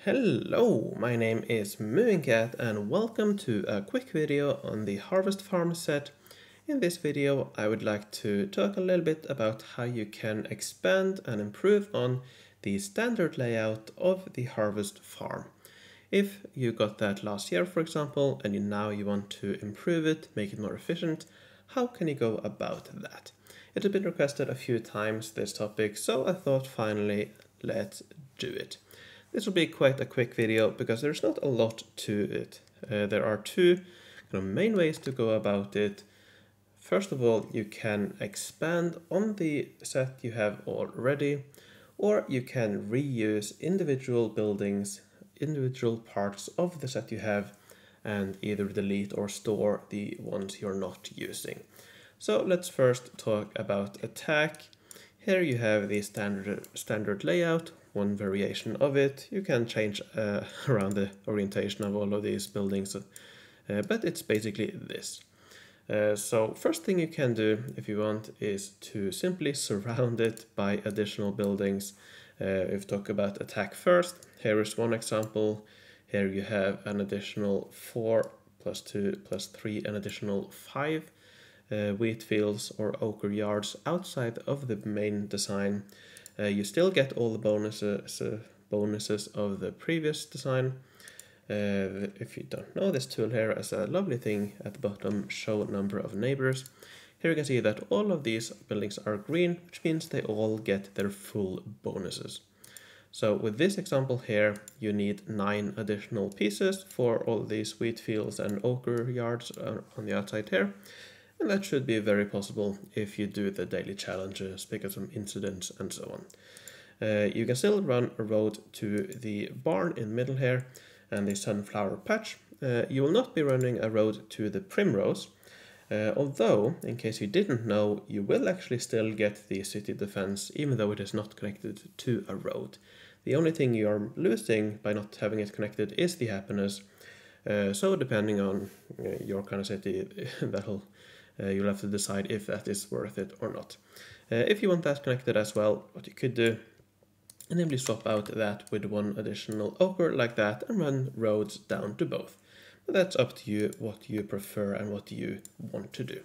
Hello, my name is Mooincat and welcome to a quick video on the Harvest Farm set. In this video I would like to talk a little bit about how you can expand and improve on the standard layout of the Harvest Farm. If you got that last year, for example, and now you want to improve it, make it more efficient, how can you go about that? It has been requested a few times, this topic, so I thought finally let's do it. This will be quite a quick video because there's not a lot to it. There are two main ways to go about it. First of all, you can expand on the set you have already, or you can reuse individual buildings, individual parts of the set you have, and either delete or store the ones you're not using. So let's first talk about attack. Here you have the standard layout, one variation of it. You can change around the orientation of all of these buildings, but it's basically this. So first thing you can do if you want is to simply surround it by additional buildings. If we talk about attack first, here is one example. Here you have an additional 4 plus 2 plus 3, an additional 5 wheat fields or ochre yards outside of the main design. You still get all the bonuses of the previous design. If you don't know, this tool here has a lovely thing at the bottom, show number of neighbors. Here you can see that all of these buildings are green, which means they all get their full bonuses. So with this example here, you need 9 additional pieces for all these wheat fields and ochre yards on the outside here. And that should be very possible if you do the daily challenges, pick up some incidents and so on. You can still run a road to the barn in the middle here and the sunflower patch. You will not be running a road to the primrose, although, in case you didn't know, you will actually still get the city defense even though it is not connected to a road. The only thing you are losing by not having it connected is the happiness. So depending on your kind of city, you'll have to decide if that is worth it or not. If you want that connected as well, what you could do is simply swap out that with one additional ochre like that and run roads down to both. But that's up to you what you prefer and what you want to do.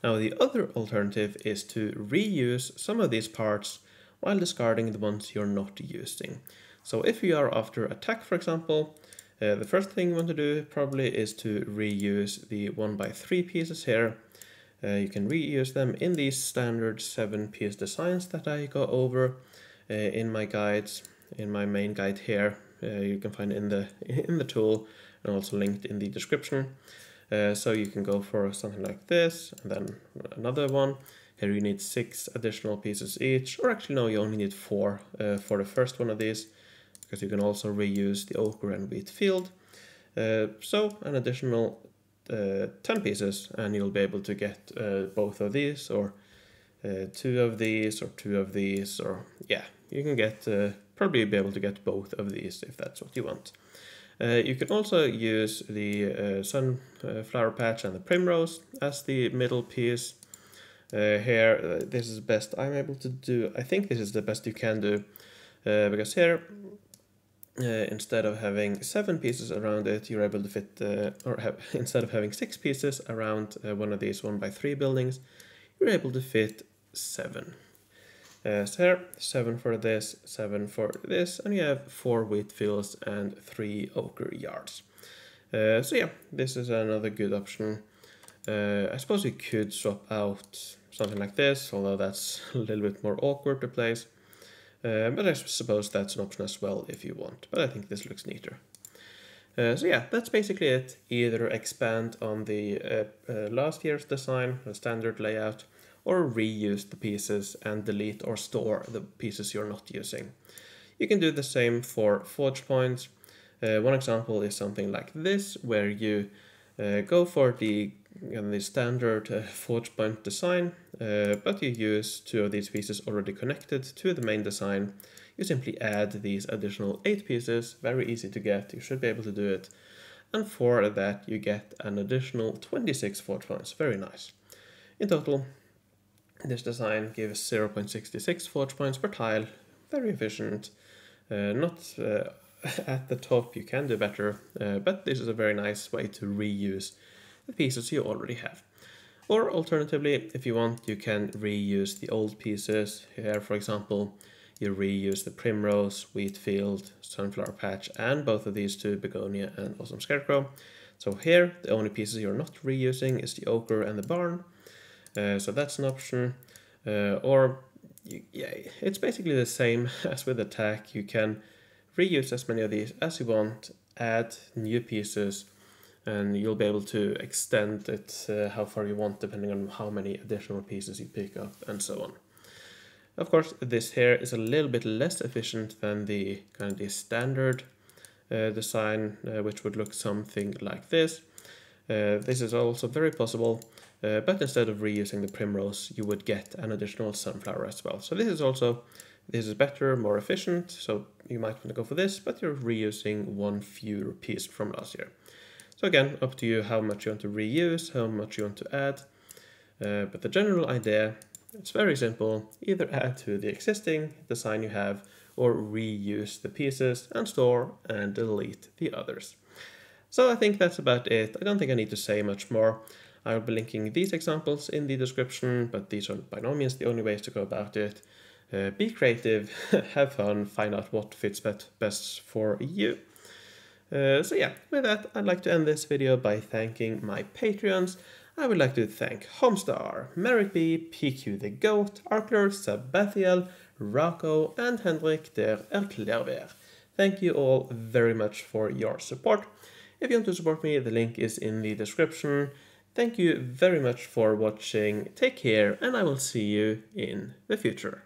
Now the other alternative is to reuse some of these parts while discarding the ones you're not using. So if you are after attack, for example, the first thing you want to do probably is to reuse the 1x3 pieces here. You can reuse them in these standard 7-piece designs that I go over in my guides, in my main guide here. You can find it in the tool and also linked in the description. So you can go for something like this and then another one. Here you need 6 additional pieces each, or actually no, you only need 4 for the first one of these, because you can also reuse the ochre and wheat field. So an additional 10 pieces and you'll be able to get both of these, or 2 of these, or 2 of these, or yeah, you can get probably be able to get both of these if that's what you want. You can also use the sunflower patch and the primrose as the middle piece. Here, this is the best I'm able to do. I think this is the best you can do, because here, instead of having 7 pieces around it, you're able to fit, instead of having 6 pieces around one of these 1x3 buildings, you're able to fit 7. So here, 7 for this, 7 for this, and you have 4 wheat fields and 3 ochre yards. So yeah, this is another good option. I suppose you could swap out something like this, although that's a little bit more awkward to place. But I suppose that's an option as well if you want, but I think this looks neater. So yeah, that's basically it. Either expand on the last year's design, the standard layout, or reuse the pieces and delete or store the pieces you're not using. You can do the same for forge points. One example is something like this, where you go for the standard forge point design, but you use 2 of these pieces already connected to the main design. You simply add these additional 8 pieces, very easy to get, you should be able to do it. And for that you get an additional 26 forge points, very nice. In total, this design gives 0.66 forge points per tile, very efficient, not at the top you can do better, but this is a very nice way to reuse the pieces you already have. Or alternatively, if you want, you can reuse the old pieces. Here, for example, you reuse the Primrose, Wheatfield, Sunflower Patch, and both of these two, Begonia and Awesome Scarecrow. So here, the only pieces you're not reusing is the Ochre and the Barn. So that's an option. It's basically the same as with Attack. You can reuse as many of these as you want, add new pieces, and you'll be able to extend it how far you want depending on how many additional pieces you pick up and so on. Of course, this here is a little bit less efficient than the kind of the standard design, which would look something like this. This is also very possible, but instead of reusing the Primrose, you would get an additional Sunflower as well. So this is better, more efficient, so you might want to go for this, but you're reusing one fewer piece from last year. So again, up to you how much you want to reuse, how much you want to add, but the general idea, it's very simple. Either add to the existing design you have or reuse the pieces and store and delete the others. So I think that's about it. I don't think I need to say much more. I'll be linking these examples in the description, but these are by no means the only ways to go about it. Be creative, have fun, find out what fits best for you. So yeah, with that, I'd like to end this video by thanking my Patreons. I would like to thank Homestar, Merrick B, PQ the Goat, Arkler, Sabathiel, Rocco, and Hendrik der Erklärwer. Thank you all very much for your support. If you want to support me, the link is in the description. Thank you very much for watching, take care, and I will see you in the future.